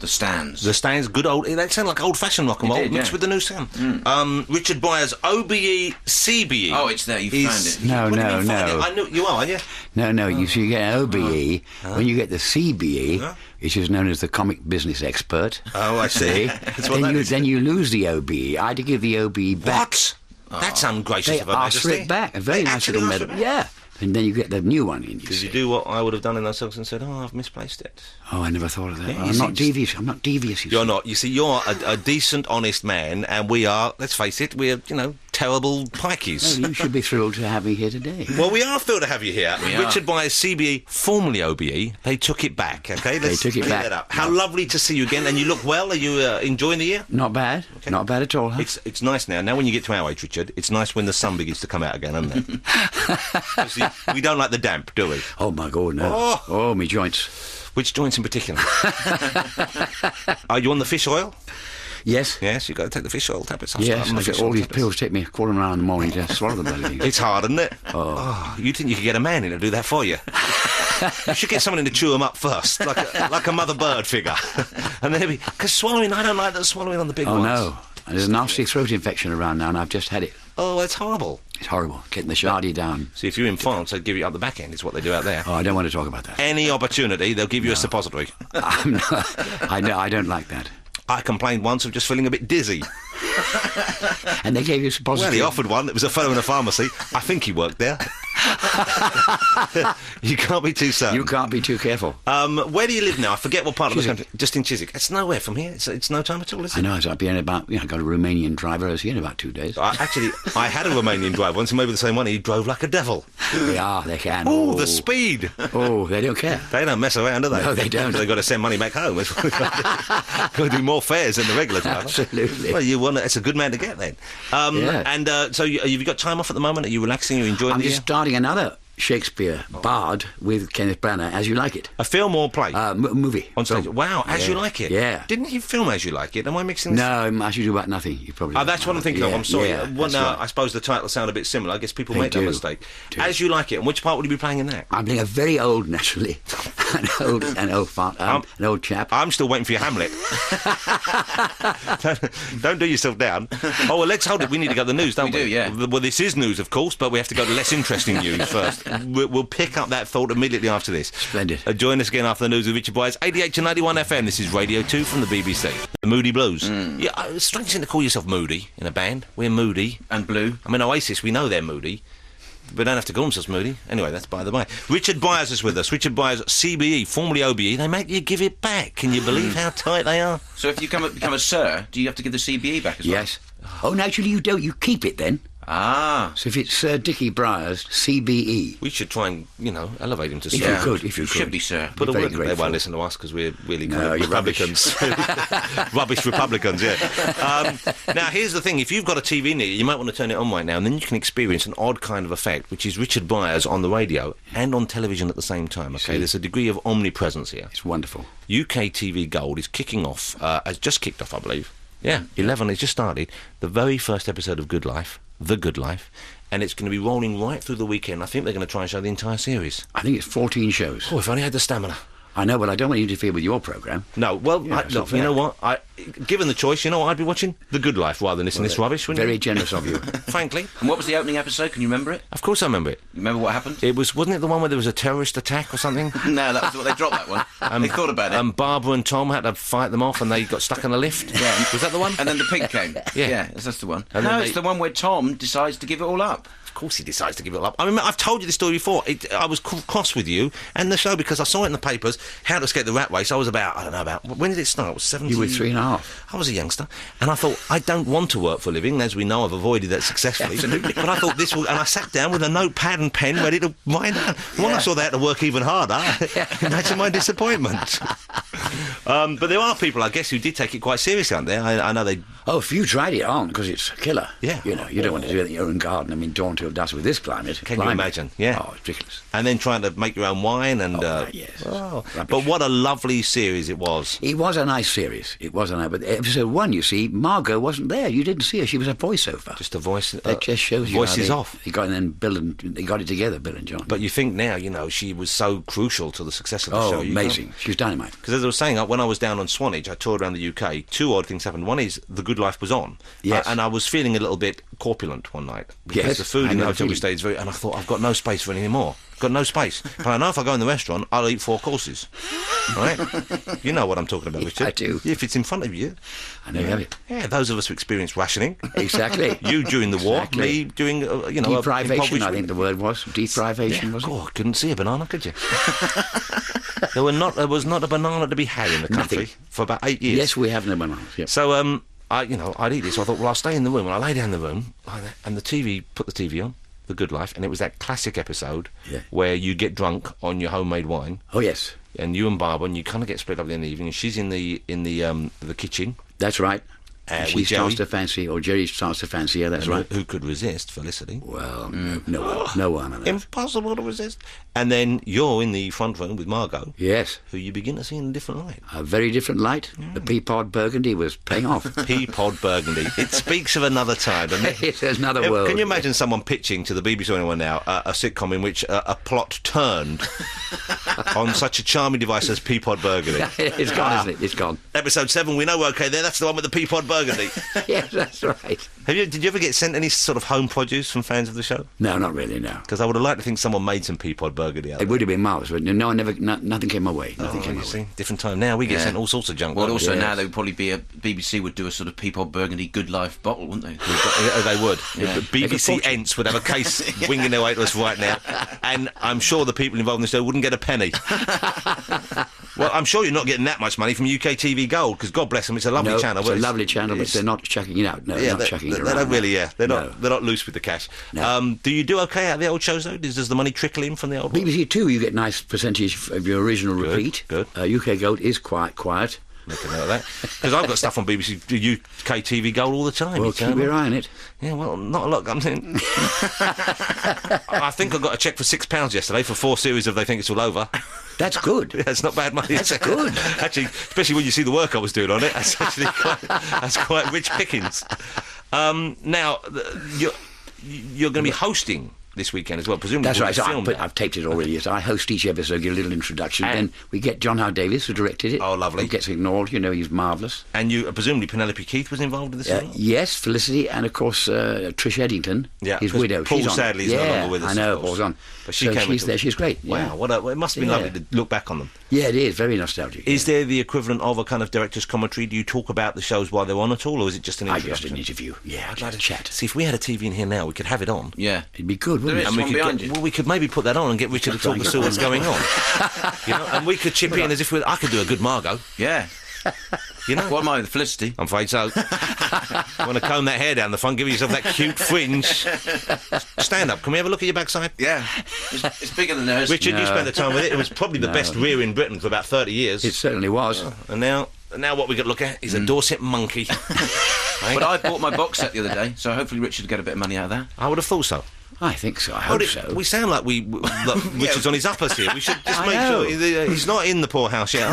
The Stands. The Stands, good old... That sounded like old-fashioned rock and roll mixed with the new sound. Richard Briers, OBE, CBE. Oh, it's there. You found it. No. I knew you are, aren't you? No. You see, you get an OBE. When you get the CBE, which is known as the comic business expert. Oh, I see. then you lose the OBE. I had to give the OBE back. What? That's ungracious of Her Majesty. They asked for it back. A very nice little medal. Yeah. And then you get the new one in. Did you do what I would have done in those songs and said, I've misplaced it? Oh, I never thought of that. Yeah, I'm not devious. I'm not devious. You're not. You see, you're a decent, honest man, and we are, let's face it, we're, terrible pikeys. Well, you should be thrilled to have me here today. Well, we are thrilled to have you here. Richard Briers, CBE, formerly OBE, they took it back, okay? They took it back. That up. How lovely to see you again, and you look well. Are you enjoying the year? Not bad. Okay. Not bad at all, huh? It's nice now. Now when you get to our age, Richard, it's nice when the sun begins to come out again, isn't it? See, we don't like the damp, do we? Oh, my God, no. Oh, me joints. Which joints in particular? Are you on the fish oil? Yes. Yes, you've got to take the fish oil tablets. Yes, I get all these pills take me a quarter of an hour in the morning to swallow them. It's hard, isn't it? Oh, you think you could get a man in to do that for you? You should get someone in to chew them up first, like a mother bird figure. And then because swallowing, I don't like that swallowing on the big ones. Oh, no. There's a nasty throat infection around now, and I've just had it. Oh, it's horrible. It's horrible. Getting the shardy down. See, if you're in France, they'd give you up the back end, is what they do out there. Oh, I don't want to talk about that. Any opportunity, they'll give you a suppository. I don't like that. I complained once of just feeling a bit dizzy. And they gave you a suppository? Well, he offered one. It was a fellow in a pharmacy. I think he worked there. You can't be too certain. You can't be too careful. Where do you live now? I forget what part of the country. Just in Chiswick. It's nowhere from here. It's no time at all, is it? I know. I've been about... I got a Romanian driver. I was here in about 2 days. Actually, I had a Romanian driver once, and maybe the same one. He drove like a devil. They can. Oh, the speed. Oh, they don't care. They don't mess around, do they? No, they don't. They've got to send money back home. Got to do more fares than the regular driver. Absolutely. Well, it's a good man to get then. And so have you got time off at the moment? Are you relaxing? Are you enjoying I'm just starting another Shakespeare Bard with Kenneth Branagh, As You Like It. A film or play? Movie. On stage. Wow, As You Like It? Yeah. Didn't he film As You Like It? Am I mixing this? No, I should do about nothing. You probably. That's what I'm thinking of. I'm sorry. Yeah, Right. I suppose the titles sound a bit similar. I guess people make that mistake. As You Like It. And which part would you be playing in that? I'm playing a very old, naturally, an old chap. I'm still waiting for your Hamlet. Don't do yourself down. Oh, well, let's hold it. We need to go to the news, don't we? We do, yeah. Well, this is news, of course, but we have to go to less interesting news first. We'll pick up that thought immediately after this. Splendid. Join us again after the news with Richard Briers, 88 to 91 FM. This is Radio 2 from the BBC. The Moody Blues. Yeah, it's strange thing to call yourself Moody in a band. We're Moody. And Blue. I mean, Oasis, we know they're Moody. We don't have to call themselves Moody. Anyway, that's by the way. Richard Briers is with us. Richard Briers, CBE, formerly OBE. They make you give it back. Can you believe how tight they are? So if you become a sir, do you have to give the CBE back as well? Yes. Oh, naturally you don't. You keep it then. Ah. So if it's Sir Dickie Briers, CBE. We should try and, elevate him to sir. If you could. Should be sir. Put a word in. They won't listen to us because we're really Republicans. Rubbish Republicans, yeah. Now, here's the thing. If you've got a TV near you, you might want to turn it on right now, and then you can experience an odd kind of effect, which is Richard Briers on the radio and on television at the same time, okay? There's a degree of omnipresence here. It's wonderful. UKTV Gold is kicking off, has just kicked off, I believe. Yeah, 11, it's just started. The very first episode of Good Life, The Good Life, and it's going to be rolling right through the weekend. I think they're going to try and show the entire series. I think it's 14 shows. Oh, if I only had the stamina. I know, but I don't want to interfere with your programme. No, well, look, you know what? Given the choice, you know what I'd be watching? The Good Life rather than listening to this rubbish, wouldn't you? Very generous of you. Frankly. And what was the opening episode? Can you remember it? Of course I remember it. You remember what happened? Wasn't it the one where there was a terrorist attack or something? No, that was what they dropped that one. They thought about it. Barbara and Tom had to fight them off and they got stuck in a lift. Yeah. Was that the one? And then the pig came. Yeah. That's the one. And no, it's the one where Tom decides to give it all up. Of course he decides to give it up. I mean, I've told you this story before. I was cross with you and the show because I saw it in the papers, How to Escape the Rat Race. I was about, when did it start? It was 17. You were 3.5. I was a youngster. And I thought, I don't want to work for a living. As we know, I've avoided that successfully. Absolutely. But I thought this will... And I sat down with a notepad and pen ready to write down. When I saw they had to work even harder, imagine my disappointment. But there are people, I guess, who did take it quite seriously, aren't there? I know they... Oh, if you tried it on, because it's a killer. Yeah. You don't want to do it in your own garden. I mean, don't want to have dust with this climate. Can you imagine? Yeah. Oh, it's ridiculous. And then trying to make your own wine and... yes. But what a lovely series it was. It was a nice series. It was a nice... But episode 1, you see, Margot wasn't there. You didn't see her. She was a voiceover. Just a voice... That just shows you voices off. They got it together, Bill and John. But you think now, she was so crucial to the success of the show. Oh, amazing. She was dynamite. Because as I was saying, when I was down on Swanage, I toured around the UK, 2 odd things happened. One is The Good Life was on. Yes. And I was feeling a little bit corpulent one night. Because the food in the hotel we stayed is very... And I thought, I've got no space for any more. Got no space. But I know if I go in the restaurant, I'll eat 4 courses. Right? You know what I'm talking about, Richard. I do. If it's in front of you. I know you have it. Yeah, those of us who experienced rationing. Exactly. You during the war, me doing, deprivation, I think the word was. Deprivation, was it? Oh, couldn't see a banana, could you? There was not a banana to be had in the country for about 8 years. Yes, we have no bananas. Yep. So, I'd eat this. So I thought, well, I'll stay in the room. And I lay down in the room, and put the TV on, The Good Life, and it was that classic episode where you get drunk on your homemade wine. Oh, yes. And you and Barbara, and you kind of get split up in the evening, and she's in the kitchen. That's right. She with starts Jerry. to fancy, or Jerry starts to fancy her, that's right. Who could resist Felicity? Well, no one on earth. Impossible to resist. And then you're in the front room with Margot. Yes. Who you begin to see in a different light. A very different light. The Peapod Burgundy was paying off. Peapod Burgundy. It speaks of another time, doesn't it? It's another world. Can you imagine someone pitching to the BBC or anyone now a sitcom in which a plot turned on such a charming device as Peapod Burgundy? It's gone, isn't it? It's gone. Episode 7, we know we're okay there. That's the one with the Peapod Burgundy. Yes, that's right. Did you ever get sent any sort of home produce from fans of the show? No, not really, no. Because I would have liked to think someone made some Peapod Burgundy out of it. It would have been marvellous, but no, nothing came my way. Nothing came my way. Different time now. We get sent all sorts of junk. Well, also now there would probably be BBC would do a sort of Peapod Burgundy Good Life bottle, wouldn't they? They would. Yeah. BBC Ents would have a case winging their way to us right now, and I'm sure the people involved in the show wouldn't get a penny. Well, I'm sure you're not getting that much money from UKTV Gold, because God bless them, it's a lovely channel. It's a lovely channel, but they're not chucking it out. No, they're not chucking it around. They don't really, They're not loose with the cash. No. Do you do okay out of the old shows, though? Does the money trickle in from the old ones? BBC Two, you get nice percentage of your original repeat. Good. UK Gold is quite quiet. Make a note of that. Because I've got stuff on UKTV Gold all the time. Well, keep your eye on it. Yeah, well, not a lot. I mean, I think I got a cheque for £6 yesterday for 4 series of They Think It's All Over. That's good. Yeah, it's not bad money. That's good. Actually, especially when you see the work I was doing on it, that's actually quite rich pickings. Now, you're going to be hosting this weekend as well, presumably. That's right. So film I've taped it already. So I host each episode, give a little introduction. Then we get John Howard Davies, who directed it. Oh, lovely. He gets ignored. He's marvellous. And presumably Penelope Keith was involved in this film? Yes, Felicity, and of course Trish Eddington, his widow. Paul she's on. sadly is no longer with us. I know, Paul's on. But she's there. She's great. Yeah. Wow, it must have been lovely to look back on them. Yeah, it is. Very nostalgic. Is there the equivalent of a kind of director's commentary? Do you talk about the shows while they're on at all, or is it just an introduction? Just an interview. Yeah, I'd like to chat. See, if we had a TV in here now, we could have it on. Yeah. It'd be good, wouldn't it? There is one behind you. Well, we could maybe put that on and get Richard to talk us through what's going on. And we could chip in as if I could do a good Margot. Yeah. What am I, the Felicity? I'm afraid so. You want to comb that hair down the front, give yourself that cute fringe. Stand up. Can we have a look at your backside? Yeah. It's bigger than theirs. Richard, you spent the time with it. It was probably the best rear in Britain for about 30 years. It certainly was. And now what we got to look at is a Dorset monkey. But I bought my box set the other day, so hopefully Richard will get a bit of money out of that. I would have thought so. I think so. I hope so. We sound like Richard's on his uppers here. We should just make sure he's not in the poorhouse yet.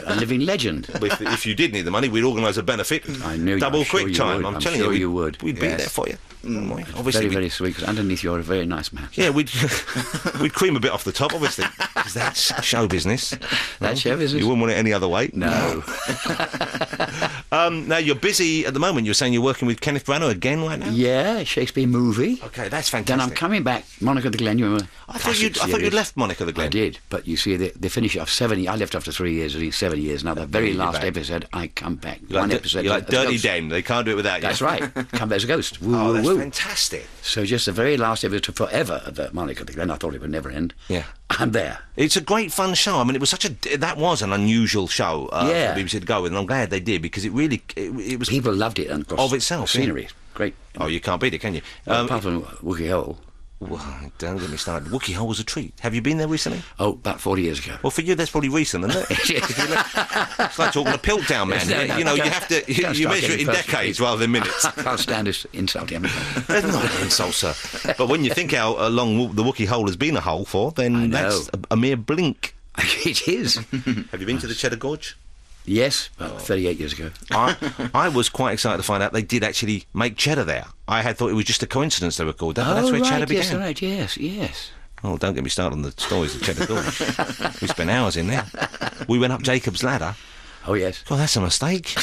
A living legend. If you did need the money, we'd organise a benefit. I knew. Double quick sure time. I'm telling sure you, would. We'd be there for you. Obviously, very, very sweet. Because underneath, you're a very nice man. Yeah, we'd cream a bit off the top, obviously, because that's show business. That's show business. You wouldn't want it any other way. No. Now you're busy at the moment. You're saying you're working with Kenneth Branagh again right now. Yeah, Shakespeare movie. Okay, that's fantastic. Then I'm coming back. Monica the Glen. I thought you'd left Monica the Glen. I did, but you see, they finish off 70. I left after 3 years. I think 7 years now. The very last episode, I come back. One episode. You're like Dirty Den. They can't do it without you. That's right. Come back as a ghost. Woo, oh, woo, that's woo. fantastic. So just the very last episode forever of Monica the Glen. I thought it would never end. Yeah. I'm there. It's a great fun show. I mean, it was that was an unusual show for BBC to go with, and I'm glad they did, because it really it was people loved it, and of itself. Scenery, great. Oh, you can't beat it, can you? Apart from Wookie Hole. Well, don't get me started. Wookiee Hole was a treat. Have you been there recently? Oh, about 40 years ago. Well, for you, that's probably recent, isn't it? It's like talking to Piltdown, man. No, you know, you don't- have to... don't You start measure it in getting personal. decades rather than minutes. I can't stand this insult him. That's not an insult, sir. But when you think how long the Wookiee Hole has been a hole for, then that's a mere blink. It is. Have you been to the Cheddar Gorge? Yes, about 38 years ago. I was quite excited to find out they did actually make cheddar there. I had thought it was just a coincidence they were called that, but that's where cheddar began. Yes, right, yes. Oh, don't get me started on the stories of Cheddar Gorge. We spent hours in there. We went up Jacob's Ladder. Oh, yes. God, that's a mistake.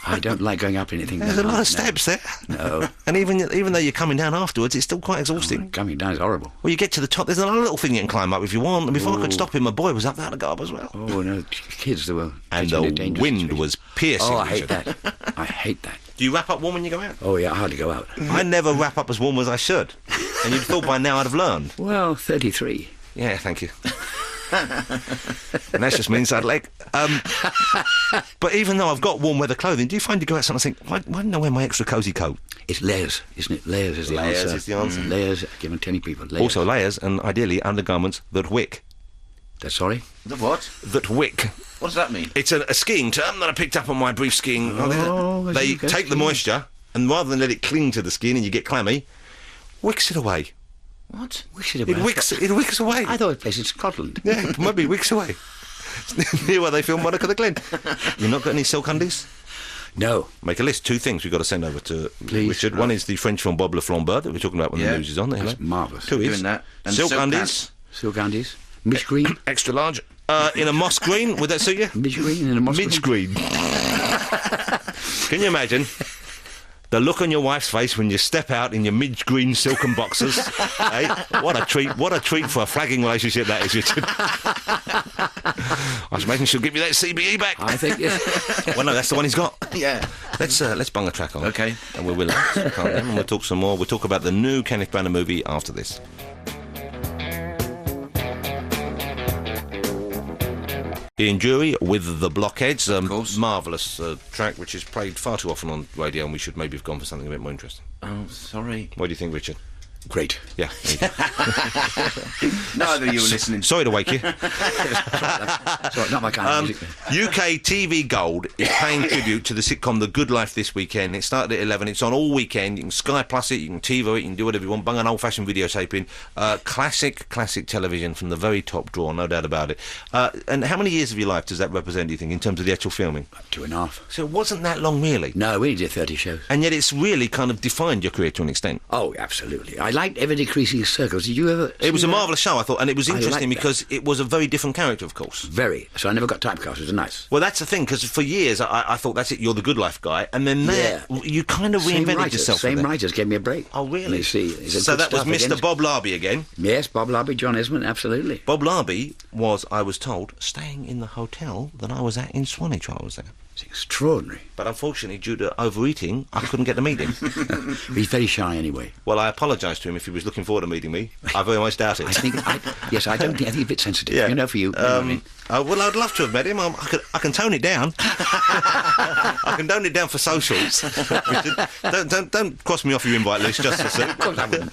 I don't like going up anything. There's a lot of steps there. No. And even though you're coming down afterwards, it's still quite exhausting. Coming down is horrible. Well, you get to the top, there's another little thing you can climb up if you want. And before I could stop him, my boy was up there to go up as well. Oh, no, kids, they were... And in a the dangerous wind situation. was piercing. Oh, I hate Richard. that. I hate that. Do you wrap up warm when you go out? Oh, yeah, I hardly go out. I never wrap up as warm as I should. And you'd thought by now I'd have learned. Well, 33. Yeah, thank you. And that's just my inside leg. But even though I've got warm weather clothing, do you find you go outside and think, why didn't I wear my extra cosy coat? It's layers, isn't it? Layers is the Layers answer. is the answer. Layers, given 10 people. Layers. Also layers and ideally undergarments that wick. That's sorry? The what? That wick. What does that mean? It's a skiing term that I picked up on my brief skiing. Oh, they okay. take the moisture and rather than let it cling to the skin and you get clammy, wicks it away. What? It wicks away. I thought it was placed in Scotland. Yeah, it might be wicks away. It's near where they filmed Monica the Glen. You've not got any silk undies? No. Make a list. 2 things we've got to send over to Please. Richard. One is the French film Bob Le Flambeur that we're talking about when Yeah. the news is on. There, That's marvellous. 2 is Doing that. And silk silk undies, pants. Silk undies. Midge green. extra large, in a moss green. Would that suit you? Midge green in a moss Midge green. green. Can you imagine the look on your wife's face when you step out in your midge green silken boxers? Hey, what a treat! What a treat for a flagging relationship that is, Richard. I was making she'll give you that CBE back. I think, yes. Well, no, that's the one he's got. Yeah. Let's bung a track on. Okay. And we'll relax. Calm down, and we'll talk some more. We'll talk about the new Kenneth Branagh movie after this. Ian Jury with The Blockheads. Of course. Marvellous track which is played far too often on radio, and we should maybe have gone for something a bit more interesting. Oh, sorry. What do you think, Richard? Great. Yeah. Neither of you were listening. Sorry to wake you. Sorry, not my kind of music. UKTV Gold is paying tribute to the sitcom The Good Life this weekend. It started at 11. It's on all weekend. You can Sky Plus it, you can TiVo it, you can do whatever you want. Bung an old-fashioned videotaping. Classic television from the very top drawer, no doubt about it. And how many years of your life does that represent, do you think, in terms of the actual filming? 2.5. So it wasn't that long, really. No, we did 30 shows. And yet it's really kind of defined your career to an extent. Oh, absolutely. I liked Ever Decreasing Circles. Did you ever... It was see a that? marvellous show, I thought, and it was I interesting liked that. because it was a very different character, of course. Very. So I never got typecast. It was nice. Well, that's the thing, because for years I thought, that's it, you're the Good Life guy, and then there, you kind of Same reinvented writers, yourself. Same with it. writers gave me a break. Oh, really? You see. it's So good that was stuff Mr. again. Bob Larby again. Yes, Bob Larby, John Esmond, absolutely. Bob Larby was, I was told, staying in the hotel that I was at in Swanage while I was there. It's extraordinary. But unfortunately, due to overeating, I couldn't get to meet him. He's very shy anyway. Well, I apologised to him if he was looking forward to meeting me. I very much doubt it. I think he's a bit sensitive. Yeah. You know, for you. You know what I mean? Well, I'd love to have met him. I can tone it down. I can tone it down for socials. don't cross me off your invite list just for a Of course I wouldn't.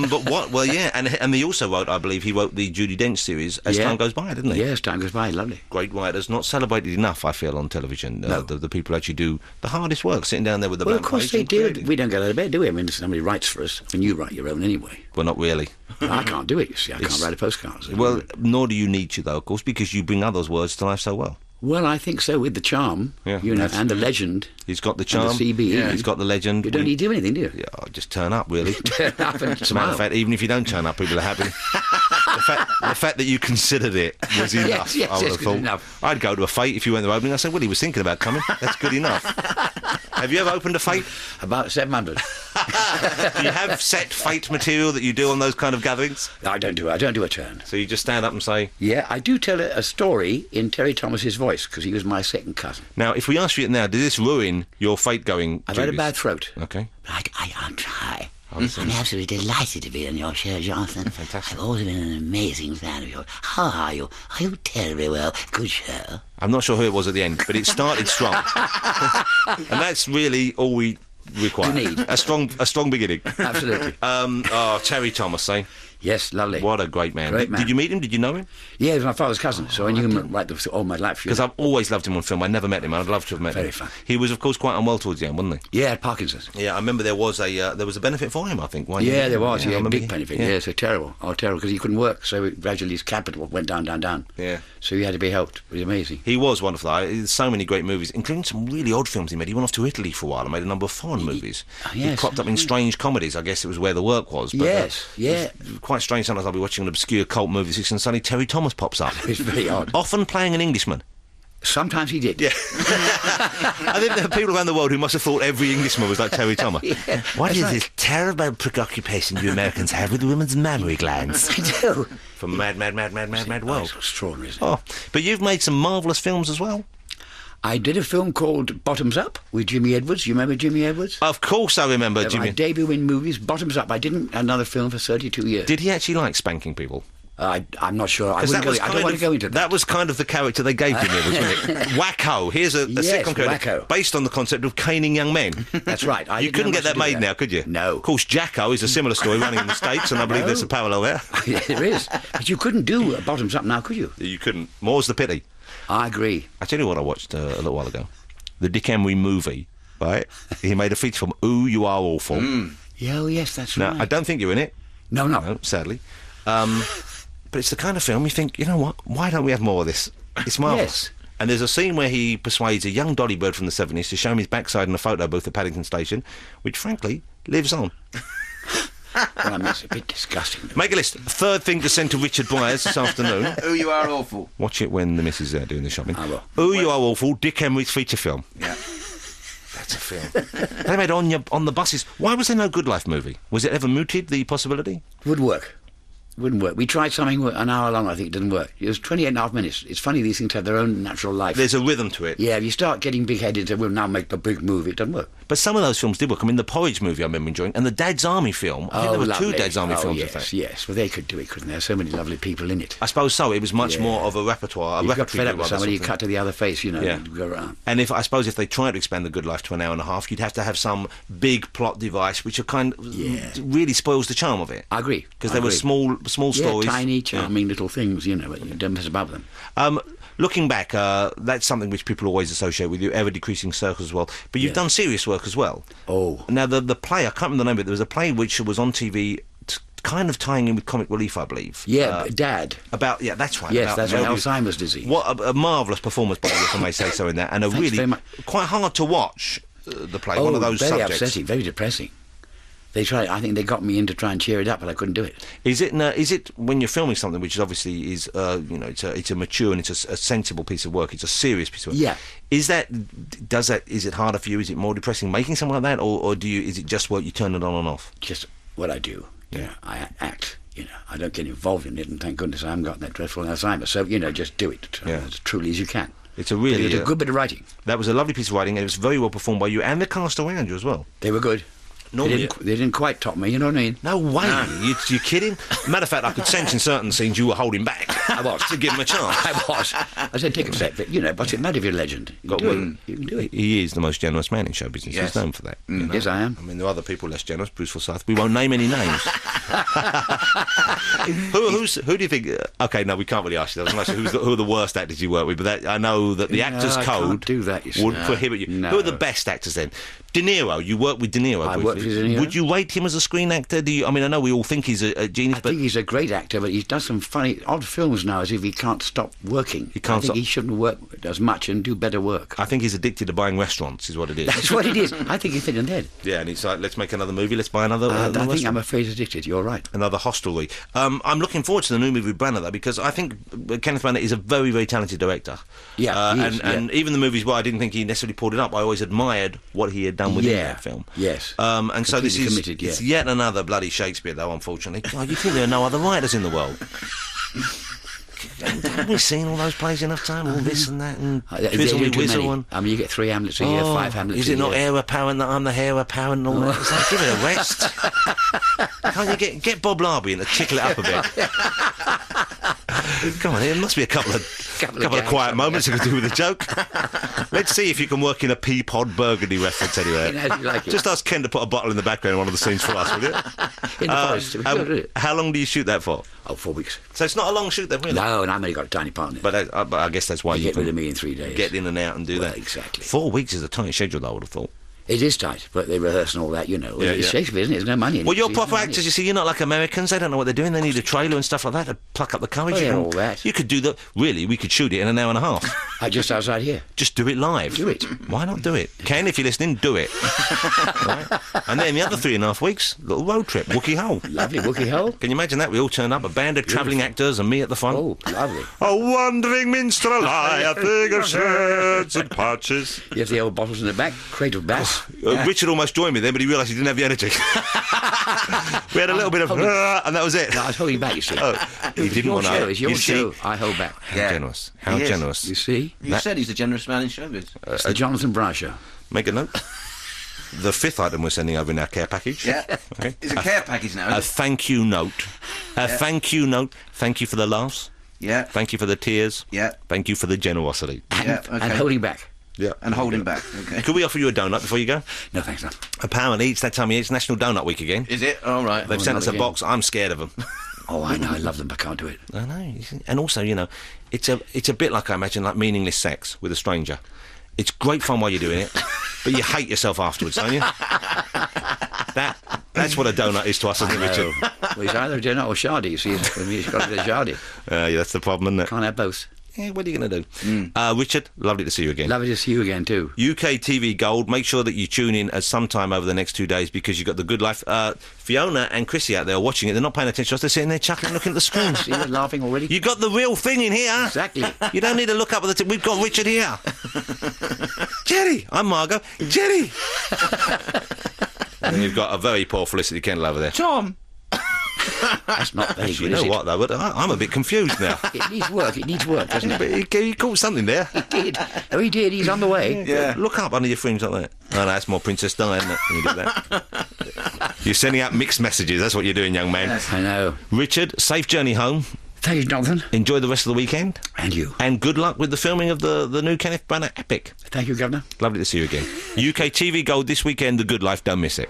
But what? Well, yeah, and he also wrote, I believe, he wrote the Judi Dench series As Yeah. Time Goes By, didn't he? Yes, time goes by. Lovely. Great writers, not celebrated enough, I feel, on television. No. The people who actually do the hardest work, sitting down there with the Well, of blank course page they and do. creating. We don't get out of bed, do we? I mean, somebody writes for us, and you write your own anyway. Well, not really. I can't do it, you see. I can't write a postcard. So Well, nor do you need to, though, of course, because you bring others' words to life so well. Well, I think so, with the charm, Yeah, you know, that's- and the legend. He's got the charm. the CBE. Yeah. He's got the legend. You don't need to do anything, do you? Yeah, just turn up, really. Turn up and As a matter smile. of fact, even if you don't turn up, people are happy. the fact that you considered it was enough, yes, I would yes, have good thought. enough. I'd go to a fete if you went to opening. I said, well, he was thinking about coming. That's good enough. Have you ever opened a fete? About 700. Do you have set fete material that you do on those kind of gatherings? I don't do a turn. So you just stand up and say... Yeah, I do tell a story in Terry Thomas's voice, because he was my second cousin. Now, if we ask you it now, does this ruin your fete-going I've had a duties? bad throat. Okay. But I'll try. Oh, this I'm absolutely delighted to be on your show, Jonathan. Fantastic. I've always been an amazing fan of yours. How are you? Are you terribly well? Good show. I'm not sure who it was at the end, but it started strong. And that's really all we required. You need. A strong beginning. Absolutely. Terry Thomas, eh? Yes, lovely. What a great man. Great man. Did you meet him? Did you know him? Yeah, he was my father's cousin, so I knew him right all my life. Because I've always loved him on film. I never met him. I'd love to have met him. Very funny. He was, of course, quite unwell towards the end, wasn't he? Yeah, Parkinson's. Yeah, I remember there was a benefit for him, I think. Yeah, there was. I Yeah, remember big benefit. Yeah, so terrible. Oh, terrible, because he couldn't work, so gradually his capital went down. Yeah. So he had to be helped. It was amazing. He was wonderful. There's so many great movies, including some really odd films he made. He went off to Italy for a while and made a number of foreign movies. He cropped up in strange comedies. I guess it was where the work was. But, yeah. Quite strange. Sometimes I'll be watching an obscure cult movie and suddenly Terry Thomas pops up. It's very odd. Often playing an Englishman. Sometimes he did. Yeah. I think there are people around the world who must have thought every Englishman was like Terry Thomas. Yeah, what is this terrible preoccupation you Americans have with women's mammary glands? I do. From mad world. It's extraordinary, isn't it? Oh, but you've made some marvellous films as well. I did a film called Bottoms Up with Jimmy Edwards. You remember Jimmy Edwards? Of course I remember Jimmy. My debut in movies, Bottoms Up. I didn't another film for 32 years. Did he actually like spanking people? I'm not sure. I don't want to go into that. That was kind of the character they gave Jimmy Edwards, wasn't it? Wacko. Here's a sitcom character Wacko. based on the concept of caning young men. That's right. You couldn't get that made now, could you? No. Of course, Jacko is a similar story running in the States, and I believe there's a parallel there. Yeah, there is. But you couldn't do a Bottoms Up now, could you? You couldn't. More's the pity. I agree. I tell you what I watched a little while ago. The Dick Emery movie, right? He made a feature film, Ooh, You Are Awful. Yeah, oh, yes, that's Now, right. I don't think you're in it. No. Sadly. But it's the kind of film you think, you know what, why don't we have more of this? It's marvellous. Yes. And there's a scene where he persuades a young Dolly Bird from the 70s to show him his backside in a photo booth at Paddington Station, which, frankly, lives on. Well, I mean, it's a bit disgusting. Make a list. Third thing to send to Richard Briers this afternoon. Oh, you are awful. Watch it when the missus is there doing the shopping. I will. Oh, You Are Awful, Dick Emery's feature film. Yeah. That's a film. They made on the buses. Why was there no Good Life movie? Was it ever mooted, the possibility? Would work. Wouldn't work. We tried something an hour long, I think it didn't work. It was 28 and a half minutes. It's funny, these things have their own natural life. There's a rhythm to it. Yeah, if you start getting big-headed and we'll now make the big movie, it doesn't work. But some of those films did work. I mean, the Porridge movie I remember enjoying, and the Dad's Army film. I think there were lovely. two Dad's Army films, yes, in fact. Yes, well, they could do it, couldn't they? There's so many lovely people in it. I suppose so. It was much more of a repertoire. You got fed up with somebody, you cut to the other face, you know, and go around. And I suppose if they tried to expand the Good Life to an hour and a half, you'd have to have some big plot device, which really spoils the charm of it. I agree. Because they were small stories. Tiny, charming little things, you know, but you don't mess about them. Looking back, that's something which people always associate with you, ever-decreasing circles as well. But you've done serious work as well. Oh. Now, the play, I can't remember the name of it, there was a play which was on TV kind of tying in with Comic Relief, I believe. Yeah, Dad. That's right. Yes, that's right, Alzheimer's disease. What a marvellous performance by you, if I may say so, in that. And a Thanks really quite hard to watch, the play. One of those very subjects. upsetting, very depressing. They tried. I think they got me in to try and cheer it up, but I couldn't do it. Is it when you're filming something, which obviously is, it's a mature and it's a sensible piece of work. It's a serious piece of work. Yeah. Is it harder for you? Is it more depressing making something like that, or is it just what you turn it on and off? Just what I do. Yeah, I act. You know, I don't get involved in it, and thank goodness I haven't got that dreadful Alzheimer's. So just do it as truly as you can. It's a really a good bit of writing. That was a lovely piece of writing, and it was very well performed by you and the cast around you as well. They were good. They didn't quite top me, you know what I mean? No way. No. You're kidding? Matter of fact, I could sense in certain scenes you were holding back. I was. To give him a chance. I was. I said, take a step. But, what's it matter if you're a legend? You can do it. He is the most generous man in show business. Yes. He's known for that. Yes, I am. I mean, there are other people less generous. Bruce Forsyth. We won't name any names. Who do you think... okay, no, we can't really ask you that. Who are the worst actors you work with? But I know that the actors' code can't do that, would prohibit you. No. Who are the best actors then? De Niro. You work with De Niro. I worked with De Niro. Would you rate him as a screen actor? I know we all think he's a genius, I think he's a great actor, but he does some funny, odd films now as if he can't stop working. I think he shouldn't work as much and do better work. I think he's addicted to buying restaurants, is what it is. That's what it is. I think he fit in there. Yeah, and it's like, let's make another movie, let's buy another I'm afraid he's addicted, you're right. Another hostelry. I'm looking forward to the new movie with Branagh, though, because I think Kenneth Branagh is a very, very talented director. Yeah, he is, and even the movies where I didn't think he necessarily pulled it up, I always admired what he had done within that film. Yes. And so this is committed, it's yet another bloody Shakespeare, though, unfortunately. God, you think there are no other writers in the world? Haven't we seen all those plays enough time? All this and that, and Twizzle Me Whizzle, and I mean, you get 3 Hamlets a year, 5 Hamlets a year. Is it not heir apparent that I'm the heir apparent and all that? It's like, give it a rest. Can't you get Bob Larby in to tickle it up a bit? Come on, there must be a couple of quiet moments you could do with a joke. Let's see if you can work in a Peapod Burgundy reference anywhere. Just ask Ken to put a bottle in the background in one of the scenes for us, will you? In the forest. How long do you shoot that for? Oh, 4 weeks. So it's not a long shoot then, really? No, and I've only got a tiny part in it. But I guess that's why you get can rid of me in 3 days. Get in and out and do that. Exactly. 4 weeks is a tight schedule, I would have thought. It is tight, but they rehearse and all that, you know. Yeah, It's Shakespeare, isn't it? There's no money in it. Well, you're See, proper no actors, you see. You're not like Americans. They don't know what they're doing. They need a trailer and stuff like that to pluck up the courage. Oh, yeah, all that. You could do that. Really, we could shoot it in an hour and a half. Just outside here. Just do it live. Do it. Why not do it? Ken, if you're listening, do it. Right? And then the other 3.5 weeks, little road trip, Wookie Hole. Lovely, Wookie Hole. Can you imagine that? We all turn up, a band of travelling actors and me at the front. Oh, lovely. A wandering minstrel, a thing of shirts and patches. You have the old bottles in the back, crate of bass. Richard almost joined me then, but he realised he didn't have the energy. We had a little bit of, and that was it. No, I was holding back, you see. He didn't want to. It's your show. I hold back. How generous. How generous. You see? You said he's a generous man in showbiz. It's the Jonathan Briers show. Make a note. The 5th item we're sending over in our care package. Yeah. Okay. It's a care package now. A thank you note. Thank you note. Thank you for the laughs. Yeah. Thank you for the tears. Yeah. Thank you for the generosity. Yeah. Okay. And holding back. Yeah. And holding back. Okay. Could we offer you a donut before you go? No, thanks, no. Apparently, it's that time of year. It's National Donut Week again. Is it? All right. They've sent us a box. I'm scared of them. Oh, I know. I love them, but I can't do it. I know. And also, you know, it's a bit like, I imagine, like meaningless sex with a stranger. It's great fun while you're doing it, but you hate yourself afterwards, don't you? That's what a donut is to us, isn't it, Richard? Well, it's either a donut or shardy, you see. For me, it's got to be a shardy. Yeah, that's the problem, isn't it? Can't have both. Yeah, what are you going to do? Richard, lovely to see you again. Lovely to see you again, too. UKTV Gold, make sure that you tune in at some time over the next 2 days because you've got the Good Life. Fiona and Chrissy out there are watching it. They're not paying attention to us. They're sitting there chuckling, looking at the screen. See, you're laughing already? You got the real thing in here. Exactly. You don't need to look up at the we've got Richard here. Jerry! I'm Margot. Jerry! And you've got a very poor Felicity Kendall over there. Tom! That's not very Actually, good, you know is what, though? But I'm a bit confused now. It needs work, doesn't it? But he caught something there. He did. Oh, he did. He's on the way. Yeah. Look up under your fringe like that. Oh, no, that's more Princess Di, isn't it? When you do that. You're sending out mixed messages. That's what you're doing, young man. Yes. I know. Richard, safe journey home. Thank you, Jonathan. Enjoy the rest of the weekend. And you. And good luck with the filming of the new Kenneth Branagh epic. Thank you, Governor. Lovely to see you again. UK TV Gold this weekend, The Good Life. Don't miss it.